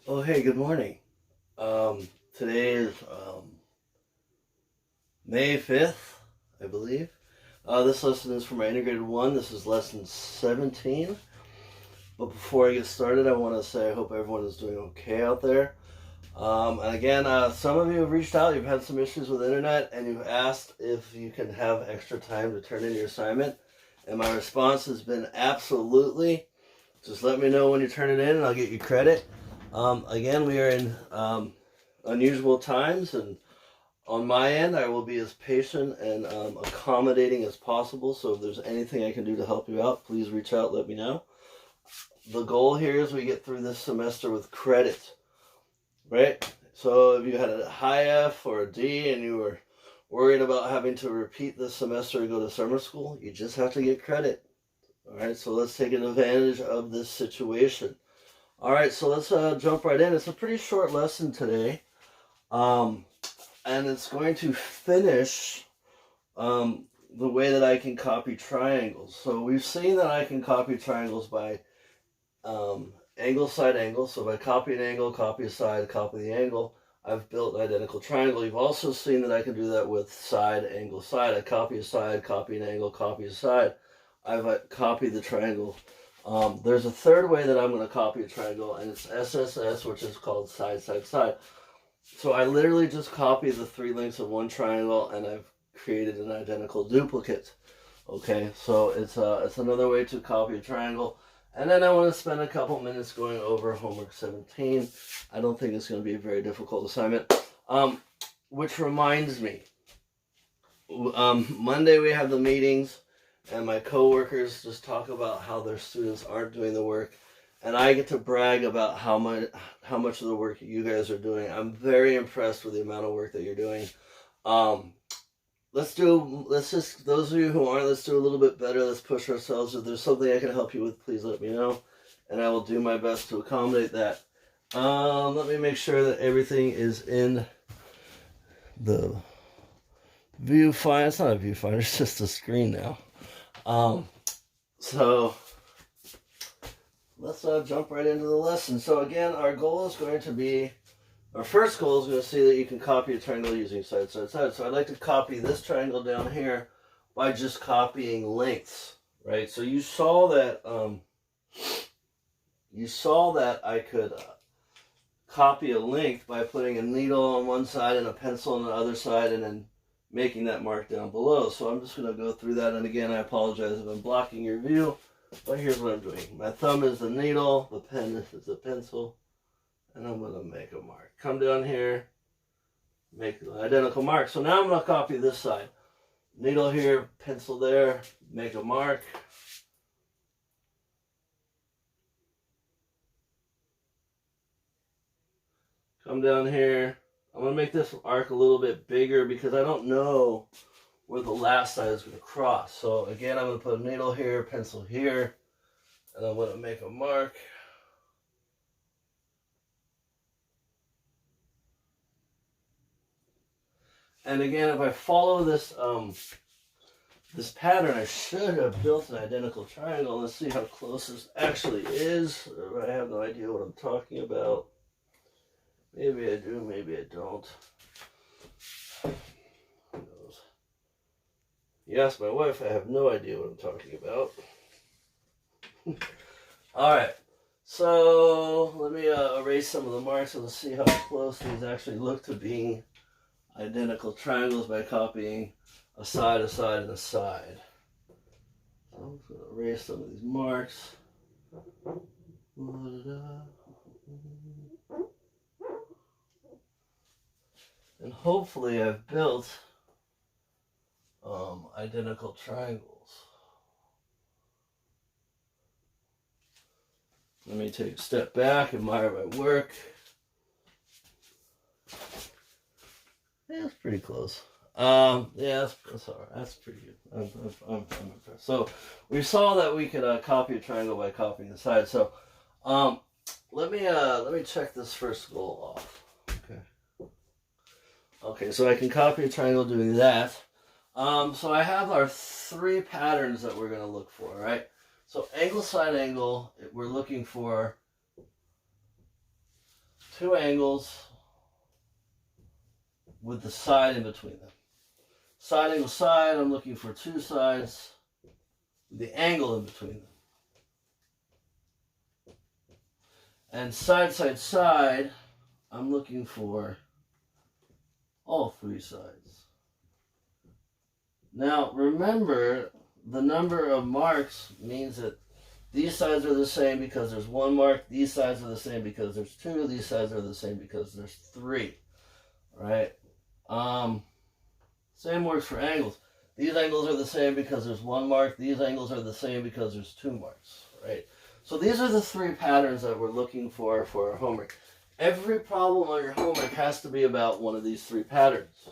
Oh, hey, good morning. Today is May 5th, I believe. This lesson is for my Integrated 1. This is lesson 17. But before I get started, I want to say I hope everyone is doing okay out there. And again, some of you have reached out. You've had some issues with the internet, and you've asked if you can have extra time to turn in your assignment. And my response has been absolutely. Just let me know when you turn it in, and I'll get you credit. Again, we are in unusual times, and on my end, I will be as patient and accommodating as possible. So if there's anything I can do to help you out, please reach out, let me know. The goal here is we get through this semester with credit, right? So if you had a high F or a D and you were worried about having to repeat this semester and go to summer school, you just have to get credit. All right, so let's take advantage of this situation. All right, so let's jump right in. It's a pretty short lesson today, and it's going to finish the way that I can copy triangles. So we've seen that I can copy triangles by angle, side, angle. So by copy an angle, copy a side, copy the angle, I've built an identical triangle. You've also seen that I can do that with side, angle, side. I copy a side, copy an angle, copy a side. I've copied the triangle. There's a third way that I'm going to copy a triangle, and it's SSS, which is called side, side, side. So I literally just copy the three lengths of one triangle, and I've created an identical duplicate. Okay, so it's another way to copy a triangle. And then I want to spend a couple minutes going over homework 17. I don't think it's going to be a very difficult assignment. Which reminds me, Monday we have the meetings. And my coworkers just talk about how their students aren't doing the work, and I get to brag about how much of the work you guys are doing. I'm very impressed with the amount of work that you're doing. Let's just, those of you who aren't, let's do a little bit better. Let's push ourselves. If there's something I can help you with, please let me know, and I will do my best to accommodate that. Let me make sure that everything is in the viewfinder. It's not a viewfinder, it's just a screen now. So let's jump right into the lesson. So again, our goal is going to be, our first goal is going to see that you can copy a triangle using side, side, side. So I'd like to copy this triangle down here by just copying lengths, right? So you saw that I could copy a length by putting a needle on one side and a pencil on the other side, and then making that mark down below. So I'm just going to go through that, and again, I apologize if I'm blocking your view, but here's what I'm doing. My thumb is the needle, the pen is the pencil, and I'm going to make a mark. Come down here, make an identical mark. So now I'm going to copy this side. Needle here, pencil there, make a mark. Come down here. I'm going to make this arc a little bit bigger because I don't know where the last side is going to cross. So again, I'm going to put a needle here, pencil here, and I'm going to make a mark. And again, if I follow this this pattern, I should have built an identical triangle. Let's see how close this actually is. I have no idea what I'm talking about. Maybe I do, maybe I don't. Who knows? You ask my wife, I have no idea what I'm talking about. Alright, so let me erase some of the marks and let's see how close these actually look to being identical triangles by copying a side, and a side. So I'm just going to erase some of these marks. And hopefully I've built identical triangles. Let me take a step back, admire my work. Yeah, that's pretty close. Yeah, that's all right. That's pretty good. I'm impressed. So we saw that we could copy a triangle by copying the side. So let me check this first goal off. Okay, so I can copy a triangle doing that. So I have our three patterns that we're going to look for, right? So angle, side, angle, we're looking for two angles with the side in between them. Side angle side, I'm looking for two sides with the angle in between them. And side, side, side, I'm looking for all three sides. Now, remember, the number of marks means that these sides are the same because there's one mark. These sides are the same because there's two. These sides are the same because there's three. Right? Same works for angles. These angles are the same because there's one mark. These angles are the same because there's two marks. Right? So these are the three patterns that we're looking for our homework. Every problem on your homework has to be about one of these three patterns.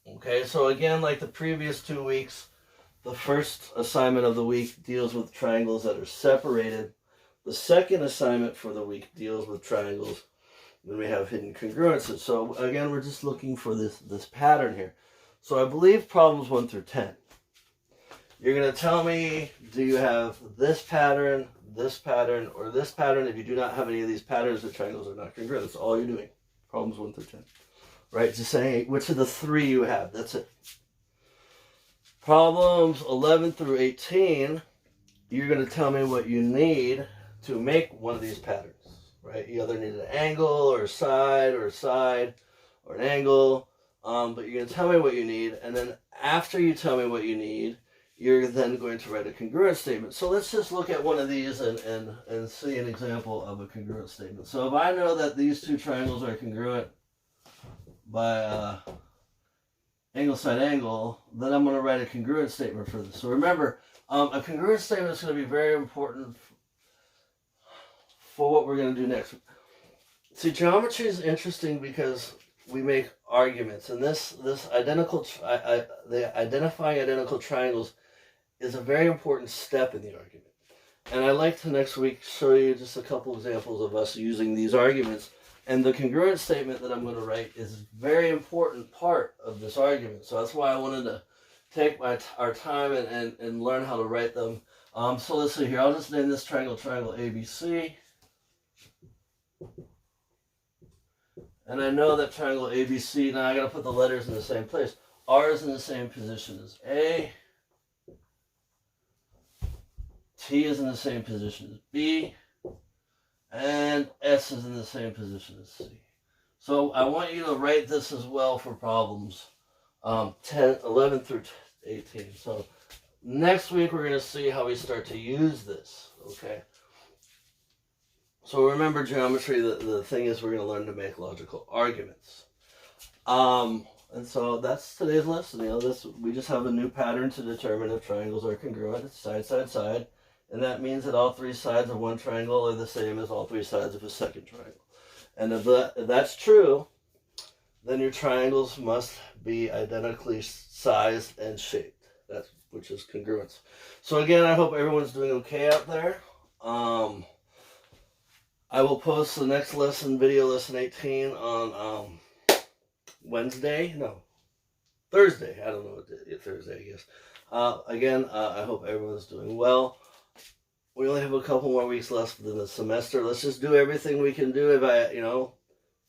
Okay, so again, like the previous 2 weeks, the first assignment of the week deals with triangles that are separated. The second assignment for the week deals with triangles when we have hidden congruences. So again, we're just looking for this pattern here. So I believe problems 1 through 10. You're going to tell me, do you have this pattern, or this pattern? If you do not have any of these patterns, the triangles are not congruent. That's all you're doing. Problems 1 through 10. Right? Just saying which of the three you have. That's it. Problems 11 through 18, you're going to tell me what you need to make one of these patterns. Right? You either need an angle or a side or an angle. But you're going to tell me what you need. And then after you tell me what you need, you're then going to write a congruent statement. So let's just look at one of these and see an example of a congruent statement. So if I know that these two triangles are congruent by angle side angle, then I'm going to write a congruent statement for this. So remember, a congruent statement is going to be very important for what we're going to do next. See, geometry is interesting because we make arguments, and the identifying identical triangles is a very important step in the argument. And I'd like to next week show you just a couple examples of us using these arguments. And the congruent statement that I'm going to write is a very important part of this argument. So that's why I wanted to take our time and learn how to write them. So let's see here. I'll just name this triangle ABC. And I know that triangle ABC, now I got to put the letters in the same place. R is in the same position as A. T is in the same position as B. And S is in the same position as C. So I want you to write this as well for problems 11 through 18. So next week we're going to see how we start to use this. Okay. So remember geometry, the thing is we're going to learn to make logical arguments. And so that's today's lesson. We just have a new pattern to determine if triangles are congruent. It's side, side, side. And that means that all three sides of one triangle are the same as all three sides of a second triangle. And if that's true, then your triangles must be identically sized and shaped. Which is congruence. So again, I hope everyone's doing okay out there. I will post the next lesson, video lesson 18, on Thursday. I don't know what day, Thursday, I guess. Again, I hope everyone's doing well. We only have a couple more weeks left in the semester. Let's just do everything we can do. If I,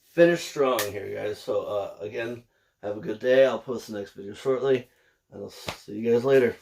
finish strong here, guys. So, again, have a good day. I'll post the next video shortly, and I'll see you guys later.